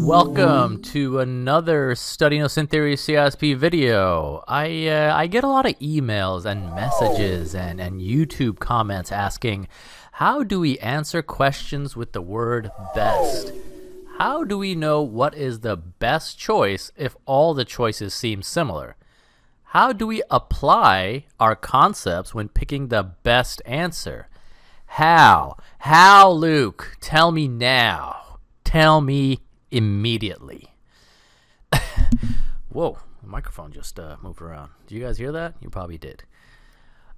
Welcome to another Study No Sin Theory CISSP video. I get a lot of emails and messages and YouTube comments asking, how do we answer questions with the word best? How do we know what is the best choice if all the choices seem similar? How do we apply our concepts when picking the best answer? How? How, Luke? Tell me now. Tell me immediately. Whoa, the microphone just moved around. Did you guys hear that? You probably did.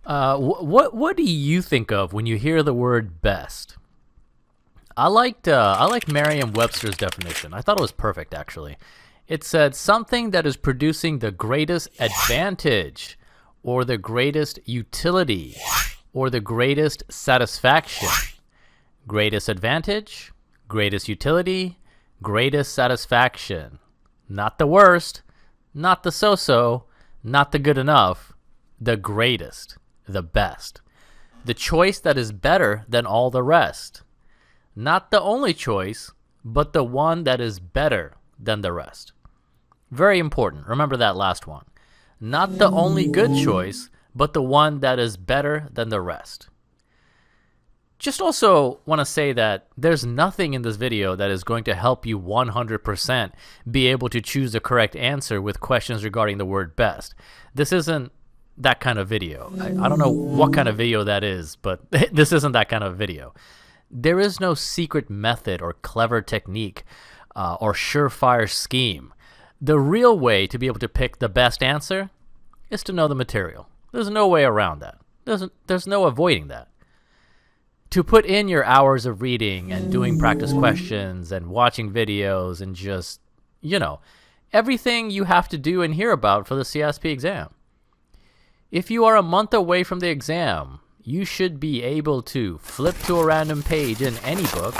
What do you think of when you hear the word best? I liked Merriam-Webster's definition. I thought it was perfect, actually. It said something that is producing the greatest advantage, or the greatest utility, or the greatest satisfaction. Greatest advantage, greatest utility, greatest satisfaction. Not the worst, not the so-so, not the good enough, the greatest, the best. The choice that is better than all the rest. Not the only choice, but the one that is better than the rest. Very important. Remember that last one. Not the only good choice, but the one that is better than the rest. Just also want to say that there's nothing in this video that is going to help you 100% be able to choose the correct answer with questions regarding the word best. This isn't that kind of video. I don't know what kind of video that is, but this isn't that kind of video. There is no secret method or clever technique or surefire scheme. The real way to be able to pick the best answer is to know the material. There's no way around that. There's no avoiding that. To put in your hours of reading and doing practice questions and watching videos and just, everything you have to do and hear about for the CISSP exam. If you are a month away from the exam, you should be able to flip to a random page in any book,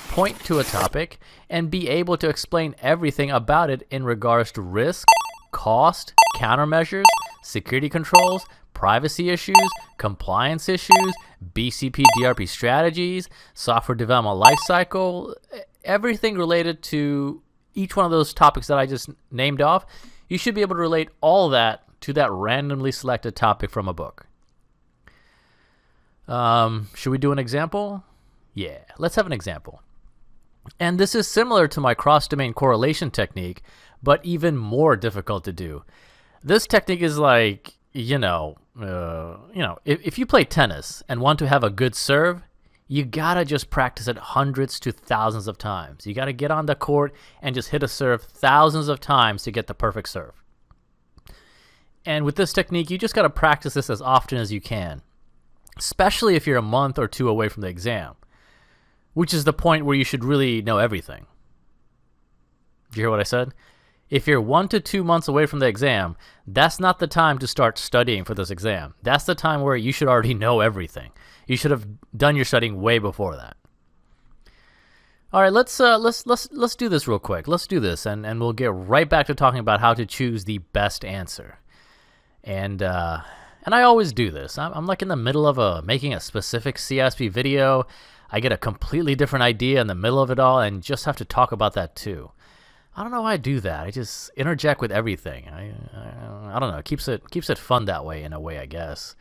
point to a topic, and be able to explain everything about it in regards to risk, cost, countermeasures, security controls, privacy issues, compliance issues, BCP DRP strategies, software development lifecycle, everything related to each one of those topics that I just named off. You should be able to relate all that to that randomly selected topic from a book. Should we do an example? Yeah, let's have an example. And this is similar to my cross-domain correlation technique, but even more difficult to do. This technique is like, if you play tennis and want to have a good serve, you gotta just practice it hundreds to thousands of times. You gotta get on the court and just hit a serve thousands of times to get the perfect serve. And with this technique, you just gotta practice this as often as you can, especially if you're a month or two away from the exam, which is the point where you should really know everything. Did you hear what I said? If you're 1 to 2 months away from the exam, that's not the time to start studying for this exam. That's the time where you should already know everything. You should have done your studying way before that. All right, let's do this real quick. Let's do this, and we'll get right back to talking about how to choose the best answer. And I always do this. I'm like in the middle of making a specific CISSP video. I get a completely different idea in the middle of it all, and just have to talk about that too. I don't know why I do that. I just interject with everything. I don't know. It keeps it fun that way, in a way, I guess.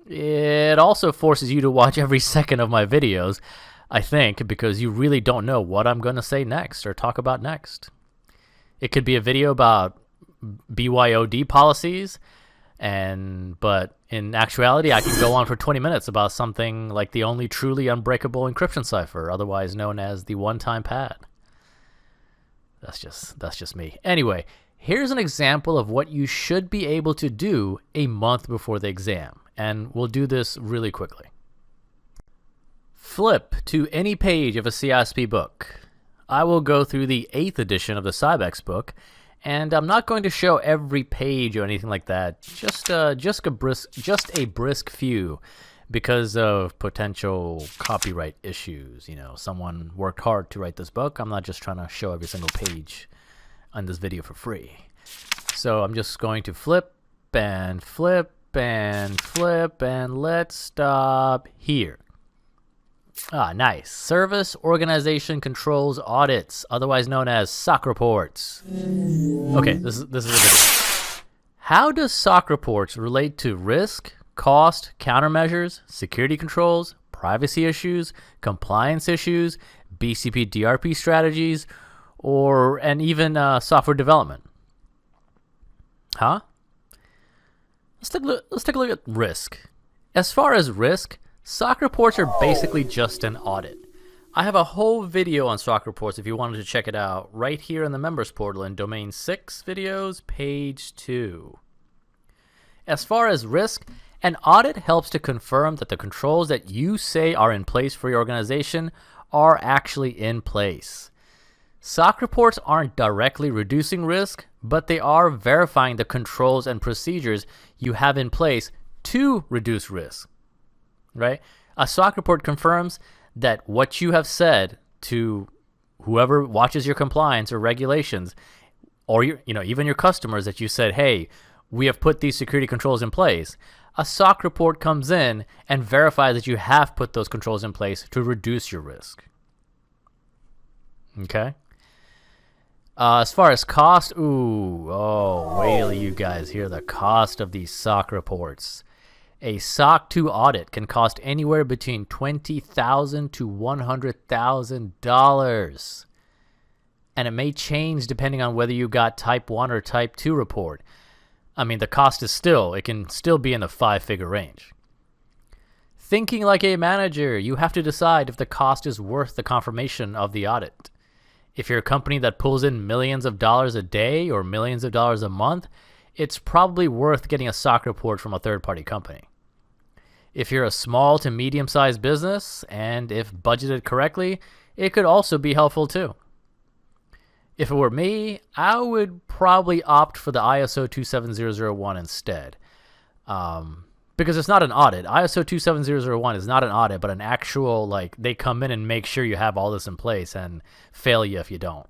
It also forces you to watch every second of my videos, I think, because you really don't know what I'm going to say next or talk about next. It could be a video about BYOD policies, but in actuality, I can go on for 20 minutes about something like the only truly unbreakable encryption cipher, otherwise known as the one-time pad. That's just me. Anyway, here's an example of what you should be able to do a month before the exam, and we'll do this really quickly. Flip to any page of a CISSP book. I will go through the 8th edition of the Cybex book, and I'm not going to show every page or anything like that. Just a brisk few, because of potential copyright issues. Someone worked hard to write this book. I'm not just trying to show every single page on this video for free. So I'm just going to flip and flip and flip, and let's stop here. Nice. Service Organization Controls Audits, otherwise known as SOC reports. Okay, this is a good one. How does SOC reports relate to risk, cost, countermeasures, security controls, privacy issues, compliance issues, BCP DRP strategies, and even software development? Huh? Let's take a look at risk. As far as risk, SOC reports are basically just an audit. I have a whole video on SOC reports if you wanted to check it out right here in the members portal in domain 6 videos, page 2. As far as risk, an audit helps to confirm that the controls that you say are in place for your organization are actually in place. SOC reports aren't directly reducing risk, but they are verifying the controls and procedures you have in place to reduce risk, right? A SOC report confirms that what you have said to whoever watches your compliance or regulations, or even your customers, that you said, hey, we have put these security controls in place. A SOC report comes in and verifies that you have put those controls in place to reduce your risk. Okay? As far as cost, wait till you guys hear the cost of these SOC reports. A SOC 2 audit can cost anywhere between $20,000 to $100,000. And it may change depending on whether you got type 1 or type 2 report. I mean, the cost it can still be in the 5-figure range. Thinking like a manager, you have to decide if the cost is worth the confirmation of the audit. If you're a company that pulls in millions of dollars a day or millions of dollars a month, it's probably worth getting a SOC report from a third-party company. If you're a small to medium-sized business, and if budgeted correctly, it could also be helpful too. If it were me, I would probably opt for the ISO 27001 instead. Because it's not an audit. ISO 27001 is not an audit, but an actual, they come in and make sure you have all this in place and fail you if you don't.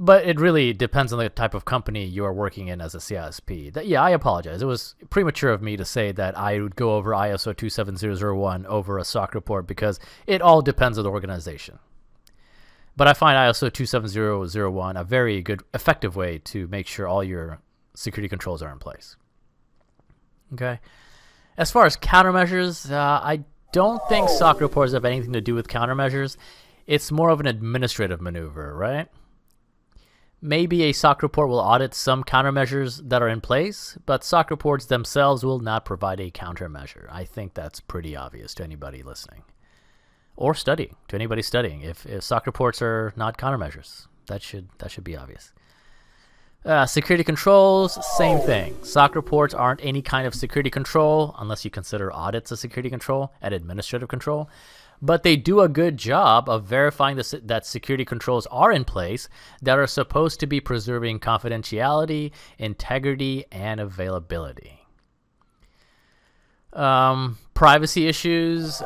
But it really depends on the type of company you are working in as a CISSP. I apologize. It was premature of me to say that I would go over ISO 27001 over a SOC report because it all depends on the organization. But I find ISO 27001 a very good, effective way to make sure all your security controls are in place. Okay. As far as countermeasures, I don't think SOC reports have anything to do with countermeasures. It's more of an administrative maneuver, right? Maybe a SOC report will audit some countermeasures that are in place, but SOC reports themselves will not provide a countermeasure. I think that's pretty obvious to anybody listening. Or studying, to anybody studying. If SOC reports are not countermeasures, that should be obvious. Security controls, same thing. SOC reports aren't any kind of security control, unless you consider audits a security control and administrative control. But they do a good job of verifying that security controls are in place that are supposed to be preserving confidentiality, integrity, and availability. Privacy issues,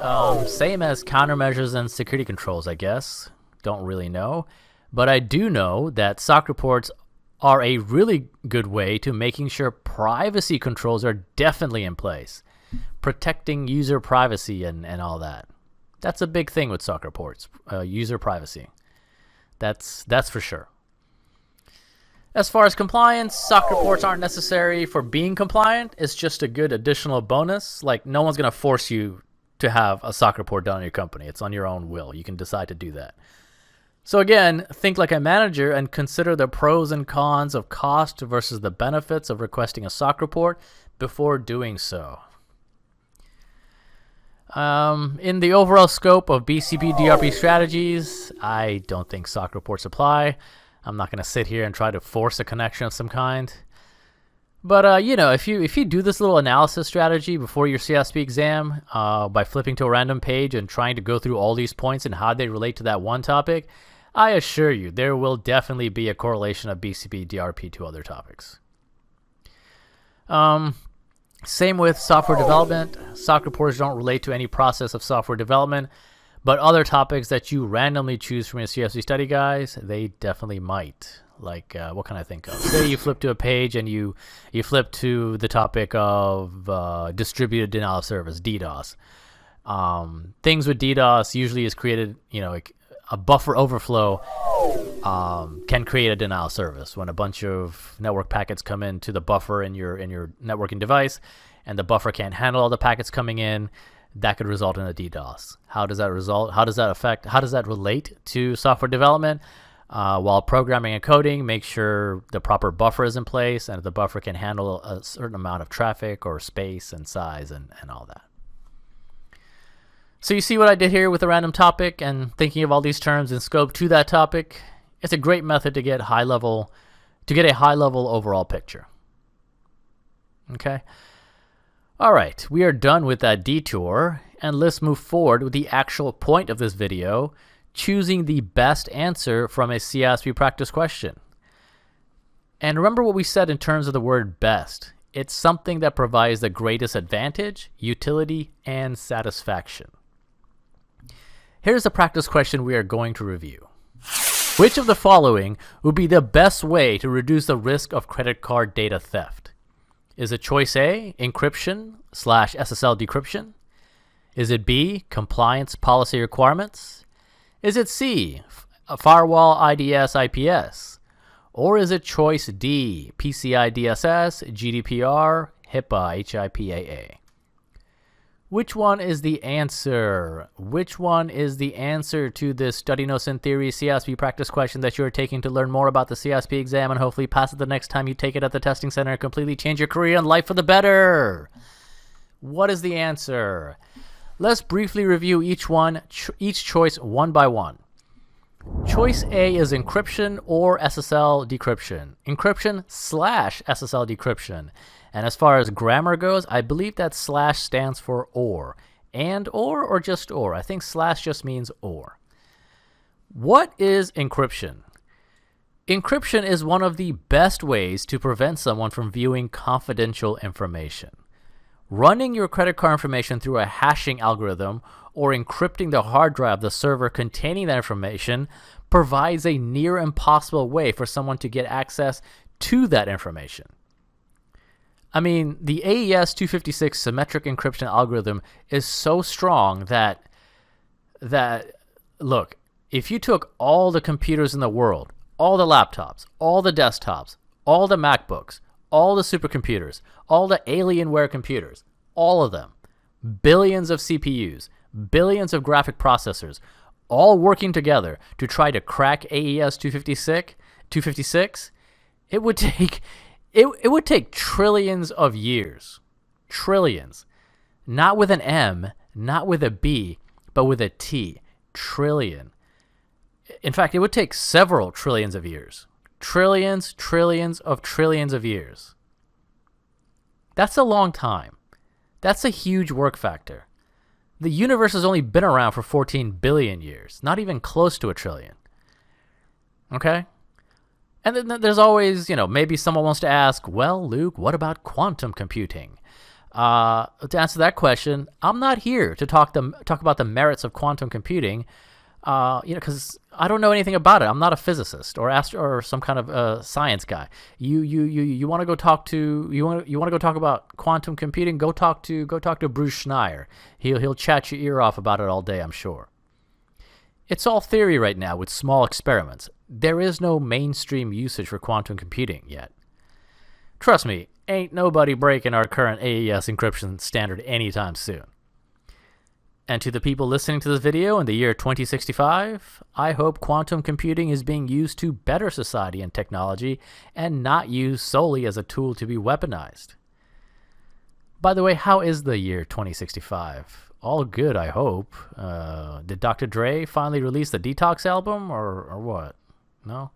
same as countermeasures and security controls, I guess. Don't really know. But I do know that SOC reports are a really good way to making sure privacy controls are definitely in place, protecting user privacy and all that. That's a big thing with SOC reports, user privacy. That's for sure. As far as compliance, SOC reports aren't necessary for being compliant. It's just a good additional bonus. No one's going to force you to have a SOC report done on your company. It's on your own will. You can decide to do that. So again, think like a manager and consider the pros and cons of cost versus the benefits of requesting a SOC report before doing so. In the overall scope of BCP DRP strategies, I don't think SOC reports apply. I'm not going to sit here and try to force a connection of some kind. But if you do this little analysis strategy before your CISSP exam, by flipping to a random page and trying to go through all these points and how they relate to that one topic, I assure you there will definitely be a correlation of BCP DRP to other topics. Same with software development. SOC reports don't relate to any process of software development, but other topics that you randomly choose from your CISSP study guides, they definitely might. What can I think of? Say you flip to a page and you flip to the topic of distributed denial of service, DDoS. Things with DDoS usually is created, like a buffer overflow can create a denial of service when a bunch of network packets come into the buffer in your networking device, and the buffer can't handle all the packets coming in. That could result in a DDoS. How does that result? How does that affect? How does that relate to software development? While programming and coding, make sure the proper buffer is in place, and the buffer can handle a certain amount of traffic or space and size and all that. So you see what I did here with a random topic and thinking of all these terms in scope to that topic. It's a great method to get a high level overall picture. Okay. All right, we are done with that detour, and let's move forward with the actual point of this video, choosing the best answer from a CISSP practice question. And remember what we said in terms of the word best. It's something that provides the greatest advantage, utility, and satisfaction. Here's the practice question we are going to review. Which of the following would be the best way to reduce the risk of credit card data theft? Is it choice A, encryption/SSL decryption? Is it B, compliance policy requirements? Is it C, firewall IDS IPS? Or is it choice D, PCI DSS, GDPR, HIPAA, HIPAA? Which one is the answer? Which one is the answer to this Study Notes in Theory CISSP practice question that you are taking to learn more about the CISSP exam and hopefully pass it the next time you take it at the testing center and completely change your career and life for the better? What is the answer? Let's briefly review each choice one by one. Choice A is encryption or SSL decryption. Encryption/SSL decryption. And as far as grammar goes, I believe that slash stands for or. And or just or. I think slash just means or. What is encryption? Encryption is one of the best ways to prevent someone from viewing confidential information. Running your credit card information through a hashing algorithm or encrypting the hard drive of the server containing that information provides a near impossible way for someone to get access to that information. I mean, the AES 256 symmetric encryption algorithm is so strong that look, if you took all the computers in the world, all the laptops, all the desktops, all the MacBooks, all the supercomputers, all the Alienware computers, all of them, billions of CPUs, billions of graphic processors, all working together to try to crack AES 256, it would take trillions of years. Trillions. Not with an M, not with a B, but with a T. Trillion. In fact, it would take several trillions of years. Trillions of years. That's a long time. That's a huge work factor. The universe has only been around for 14 billion years, not even close to a trillion. Okay? And then there's always, maybe someone wants to ask, well, Luke, what about quantum computing? To answer that question, I'm not here to talk about the merits of quantum computing, because I don't know anything about it. I'm not a physicist or some kind of science guy. You want to go talk to you want to go talk about quantum computing? Go talk to Bruce Schneier. He'll chat your ear off about it all day, I'm sure. It's all theory right now with small experiments. There is no mainstream usage for quantum computing yet. Trust me, ain't nobody breaking our current AES encryption standard anytime soon. And to the people listening to this video in the year 2065, I hope quantum computing is being used to better society and technology and not used solely as a tool to be weaponized. By the way, how is the year 2065? All good, I hope. Did Dr. Dre finally release the Detox album or what? No?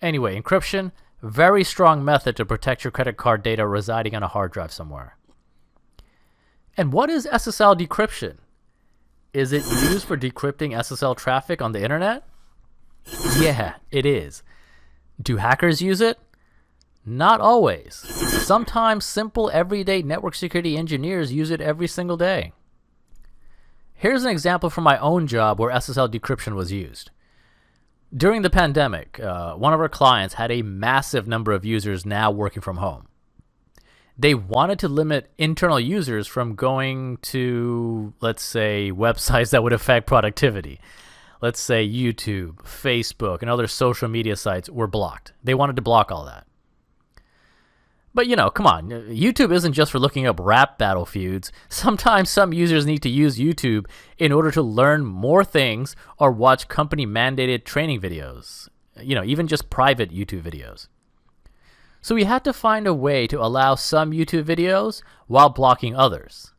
Anyway, encryption, very strong method to protect your credit card data residing on a hard drive somewhere. And what is SSL decryption? Is it used for decrypting SSL traffic on the internet? Yeah, it is. Do hackers use it? Not always. Sometimes simple everyday network security engineers use it every single day. Here's an example from my own job where SSL decryption was used. During the pandemic, one of our clients had a massive number of users now working from home. They wanted to limit internal users from going to, let's say, websites that would affect productivity. Let's say YouTube, Facebook, and other social media sites were blocked. They wanted to block all that. But, come on, YouTube isn't just for looking up rap battle feuds. Sometimes some users need to use YouTube in order to learn more things or watch company-mandated training videos. Even just private YouTube videos. So we had to find a way to allow some YouTube videos while blocking others.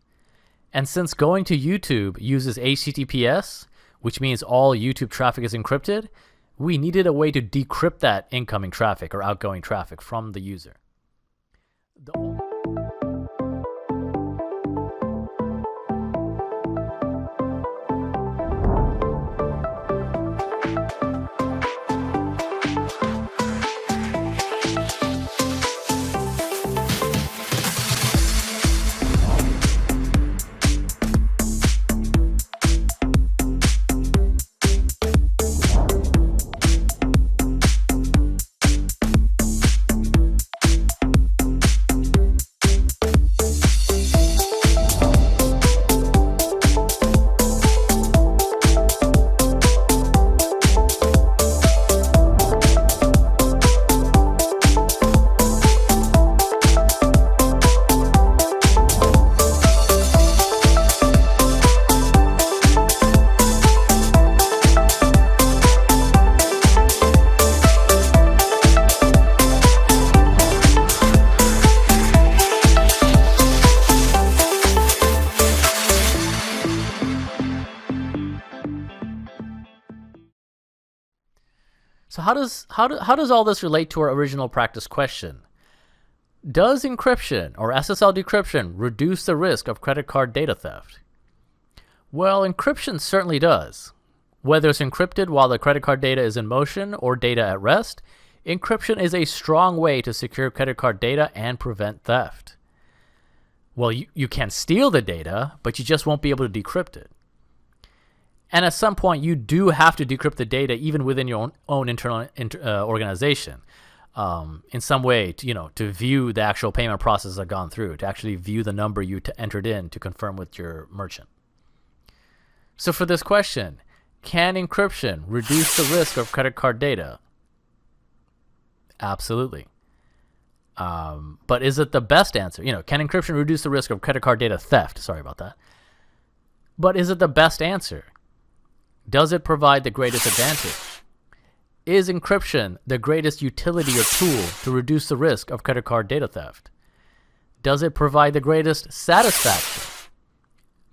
And since going to YouTube uses HTTPS, which means all YouTube traffic is encrypted, we needed a way to decrypt that incoming traffic or outgoing traffic from the user. So how does all this relate to our original practice question? Does encryption or SSL decryption reduce the risk of credit card data theft? Well, encryption certainly does. Whether it's encrypted while the credit card data is in motion or data at rest, encryption is a strong way to secure credit card data and prevent theft. Well, you can steal the data, but you just won't be able to decrypt it. And at some point, you do have to decrypt the data even within your own internal organization in some way to view the actual payment process that gone through, to actually view the number you entered in to confirm with your merchant. So for this question, can encryption reduce the risk of credit card data? Absolutely. But is it the best answer? Can encryption reduce the risk of credit card data theft? Sorry about that. But is it the best answer? Does it provide the greatest advantage? Is encryption the greatest utility or tool to reduce the risk of credit card data theft? Does it provide the greatest satisfaction?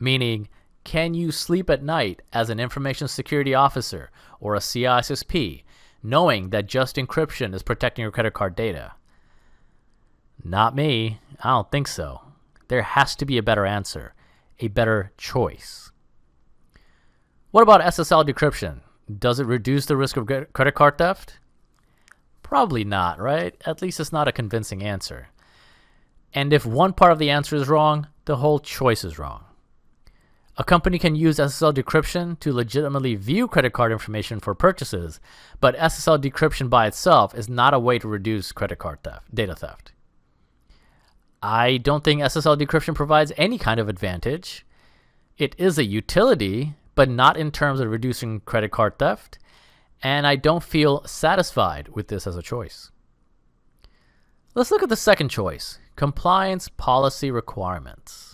Meaning, can you sleep at night as an information security officer or a CISSP knowing that just encryption is protecting your credit card data? Not me. I don't think so. There has to be a better answer, a better choice. What about SSL decryption? Does it reduce the risk of credit card theft? Probably not, right? At least it's not a convincing answer. And if one part of the answer is wrong, the whole choice is wrong. A company can use SSL decryption to legitimately view credit card information for purchases, but SSL decryption by itself is not a way to reduce credit card theft, data theft. I don't think SSL decryption provides any kind of advantage. It is a utility, but not in terms of reducing credit card theft, and I don't feel satisfied with this as a choice. Let's look at the second choice, compliance policy requirements.